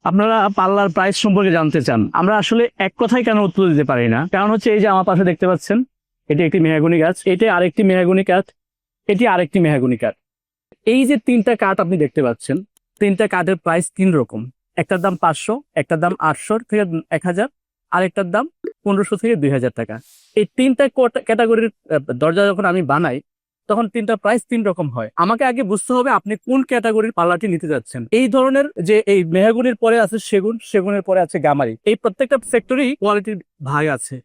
আপনারা পাল্লার প্রাইস সম্পর্কে জানতে চান, আমরা আসলে এক কথায় কেন উত্তর দিতে পারি না। কারণ হচ্ছে এই যে আমার পাশে দেখতে পাচ্ছেন, এটি একটি মেহগনি গাছ, এটি আরেকটি মেহগনি কাঠ, এটি আরেকটি মেহগনি কাঠ। এই যে তিনটা কাঠ আপনি দেখতে পাচ্ছেন, তিনটা কাঠের প্রাইস তিন রকম। একটার দাম 500, একটার দাম 800 থেকে 1000, আরেকটার দাম 1500 থেকে 2000 টাকা। এই তিনটা ক্যাটাগরির দরজা যখন আমি বানাই, তখন তিনটা প্রাইস তিন রকম হয়। আমাকে আগে বুঝতে হবে আপনি কোন ক্যাটাগরির পাল্লাটি নিতে যাচ্ছেন। এই ধরনের যে এই মেহগনির পরে আছে সেগুন, সেগুনের পরে আছে গামারি, এই প্রত্যেকটা সেক্টরেই কোয়ালিটির ভাগ আছে,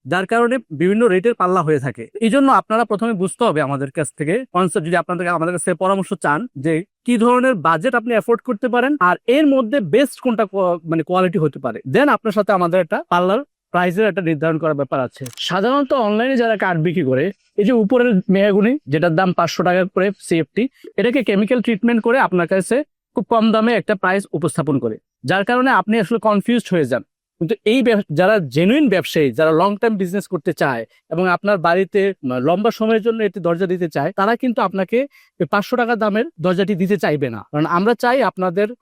যার কারণে বিভিন্ন রেটের পাল্লা হয়ে থাকে। এই জন্য আপনারা প্রথমে বুঝতে হবে আমাদের কাছ থেকে কনসেপ্ট, যদি আমাদের কাছে পরামর্শ চান যে কি ধরনের বাজেট আপনি অ্যাফোর্ড করতে পারেন আর এর মধ্যে বেস্ট কোনটা মানে কোয়ালিটি হতে পারে, দেন আপনার সাথে আমাদের একটা পাল্লার প্রাইসের একটা নির্ধারণ করার ব্যাপার আছে। সাধারণত অনলাইনে যারা কাঠ বিক্রি করে, এই যে উপরের মেহগনি যেটার দাম 500 টাকা করে সিএফটি, এটাকে কেমিক্যাল ট্রিটমেন্ট করে আপনার কাছে খুব কম দামে একটা প্রাইস উপস্থাপন করে, যার কারণে আপনি আসলে কনফিউজড হয়ে যান। কিন্তু এই যারা জেনুইন ব্যবসায়ী, যারা লং টাইম বিজনেস করতে চায় এবং আপনার বাড়িতে লম্বা সময়ের জন্য একটি দরজা দিতে চায়, তারা কিন্তু আপনাকে 500 টাকা দামের দরজাটি দিতে চাইবে না। কারণ আমরা চাই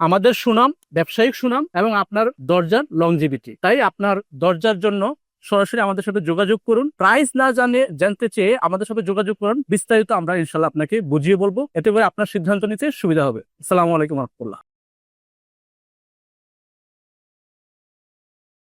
আমাদের সুনাম, ব্যবসায়িক সুনাম এবং আপনার দরজার লংজিভিটি। তাই আপনার দরজার জন্য সরাসরি আমাদের সাথে যোগাযোগ করুন। প্রাইস না জানতে চেয়ে আমাদের সাথে যোগাযোগ করুন, বিস্তারিত আমরা ইনশাল্লাহ আপনাকে বুঝিয়ে বলবো। এতে করে আপনার সিদ্ধান্ত নিতে সুবিধা হবে। আসসালামু আলাইকুম রহমতুল্লাহ।